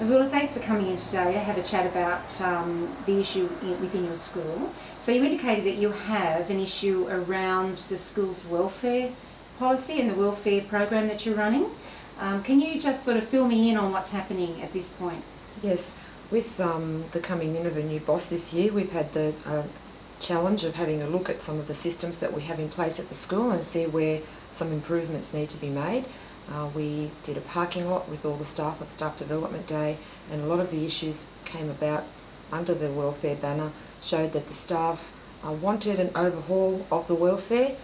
Voula, thanks for coming in today to have a chat about the issue within your school. So you indicated that you have an issue around the school's welfare policy and the welfare program that you're running. Can you just sort of fill me in on what's happening at this point? Yes, with the coming in of a new boss this year, we've had the challenge of having a look at some of the systems that we have in place at the school and see where some improvements need to be made. We did a parking lot with all the staff on Staff Development Day, and a lot of the issues came about under the welfare banner showed that the staff wanted an overhaul of the welfare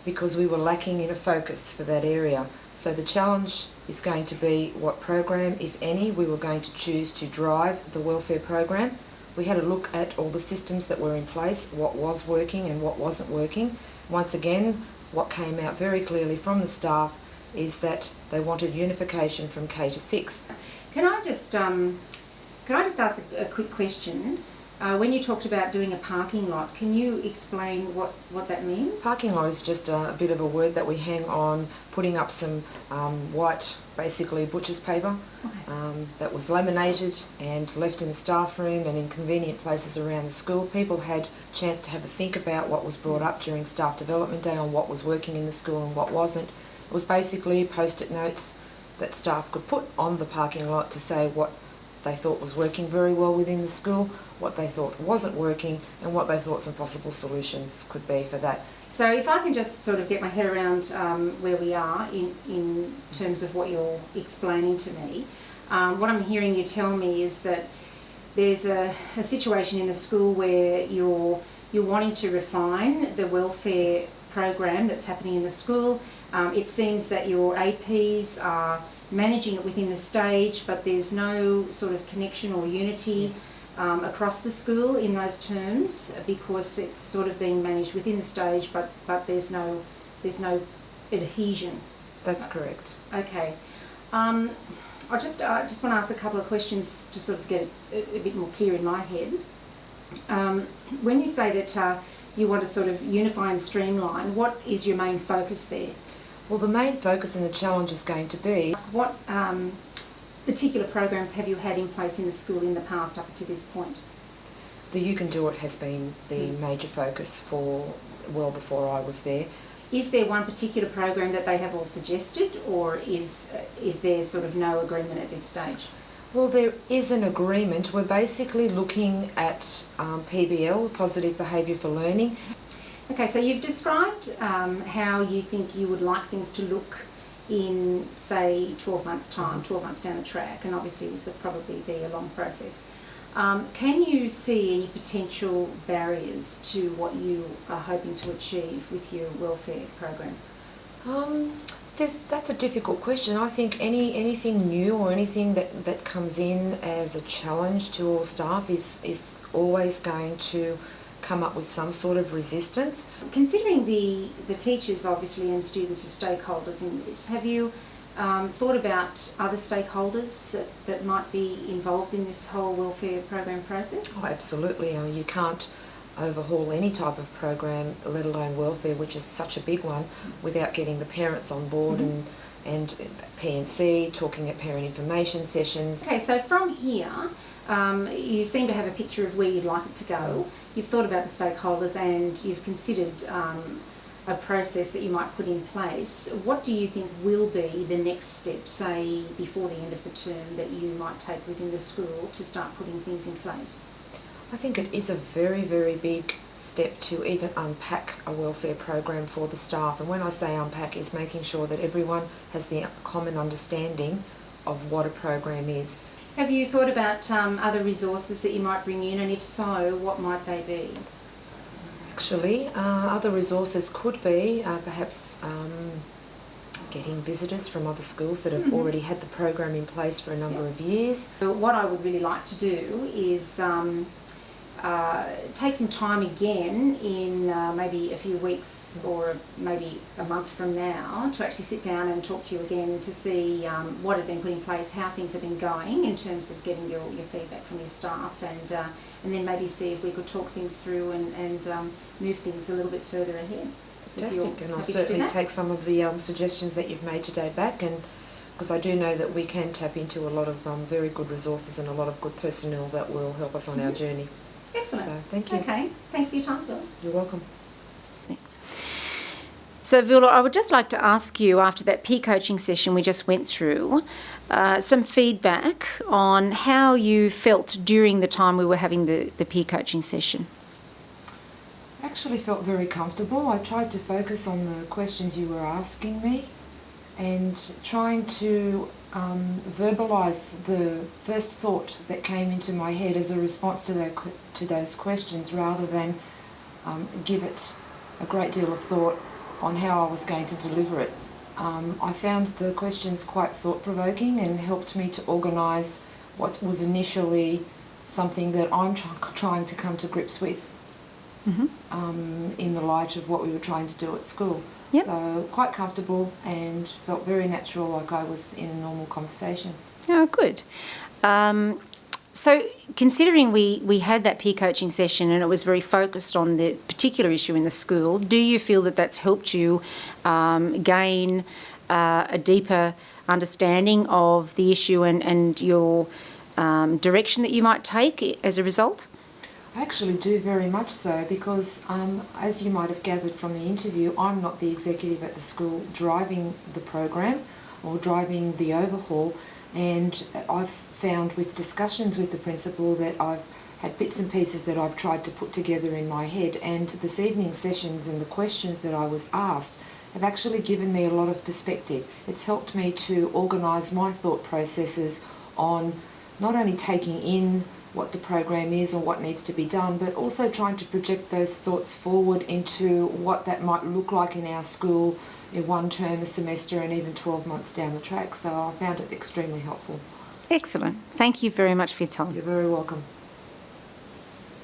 because we were lacking in a focus for that area. So the challenge is going to be what program, if any, we were going to choose to drive the welfare program. We had a look at all the systems that were in place, what was working and what wasn't working. Once again, what came out very clearly from the staff is that they wanted unification from K to 6. Can I just ask a quick question? When you talked about doing a parking lot, can you explain what that means? Parking lot is just a bit of a word that we hang on putting up some white, basically butcher's paper, that was laminated and left in the staff room and in convenient places around the school. People had a chance to have a think about what was brought up during Staff Development Day on what was working in the school and what wasn't. It was basically post-it notes that staff could put on the parking lot to say what they thought was working very well within the school, what they thought wasn't working, and what they thought some possible solutions could be for that. So if I can just sort of get my head around where we are in terms of what you're explaining to me, what I'm hearing you tell me is that there's a situation in the school where you're wanting to refine the welfare program that's happening in the school. It seems that your APs are managing it within the stage, but there's no sort of connection or unity across the school in those terms, because it's sort of being managed within the stage, but there's no adhesion. That's correct. Okay. I just want to ask a couple of questions to sort of get a bit more clear in my head. When you say that you want to sort of unify and streamline, what is your main focus there? Well, the main focus and the challenge is going to be what particular programs have you had in place in the school in the past up to this point? The You Can Do It has been the major focus for well before I was there. Is there one particular program that they have all suggested, or is there sort of no agreement at this stage? Well, there is an agreement. We're basically looking at PBL, Positive Behaviour for Learning. Okay, so you've described how you think you would like things to look in, say, 12 months' time, 12 months down the track, and obviously this will probably be a long process. Can you see any potential barriers to what you are hoping to achieve with your welfare program? That's a difficult question. I think anything new or anything that comes in as a challenge to all staff is always going to come up with some sort of resistance. Considering the teachers obviously and students as stakeholders in this, have you thought about other stakeholders that might be involved in this whole welfare program process? Oh, absolutely. I mean, you can't overhaul any type of program, let alone welfare, which is such a big one, without getting the parents on board and P&C, talking at parent information sessions. Okay, so from here, you seem to have a picture of where you'd like it to go. You've thought about the stakeholders and you've considered a process that you might put in place. What do you think will be the next step, say before the end of the term, that you might take within the school to start putting things in place? I think it is a very, very big step to even unpack a welfare program for the staff. And when I say unpack, is making sure that everyone has the common understanding of what a program is. Have you thought about other resources that you might bring in, and if so, what might they be? Actually, other resources could be perhaps getting visitors from other schools that have already had the program in place for a number of years. What I would really like to do is take some time again in maybe a few weeks or maybe a month from now to actually sit down and talk to you again to see what had been put in place, how things have been going in terms of getting your feedback from your staff, and then maybe see if we could talk things through and move things a little bit further ahead. Fantastic, and I'll certainly take some of the suggestions that you've made today back and because I do know that we can tap into a lot of very good resources and a lot of good personnel that will help us on our journey. Excellent. So, thank you. Okay, thanks for your time, Phil. You're welcome. So, Voula, I would just like to ask you, after that peer coaching session we just went through, some feedback on how you felt during the time we were having the peer coaching session. I actually felt very comfortable. I tried to focus on the questions you were asking me and trying to verbalise the first thought that came into my head as a response to those questions, rather than give it a great deal of thought on how I was going to deliver it. I found the questions quite thought-provoking and helped me to organise what was initially something that I'm trying to come to grips with in the light of what we were trying to do at school. Yep. So quite comfortable and felt very natural, like I was in a normal conversation. Oh, good. So considering we had that peer coaching session and it was very focused on the particular issue in the school, do you feel that that's helped you gain a deeper understanding of the issue and your direction that you might take as a result? I actually do, very much so, because as you might have gathered from the interview, I'm not the executive at the school driving the program or driving the overhaul, and I've found with discussions with the principal that I've had bits and pieces that I've tried to put together in my head, and this evening's sessions and the questions that I was asked have actually given me a lot of perspective. It's helped me to organise my thought processes on not only taking in what the program is or what needs to be done, but also trying to project those thoughts forward into what that might look like in our school in one term, a semester, and even 12 months down the track. So I found it extremely helpful. Excellent. Thank you very much for your time. You're very welcome.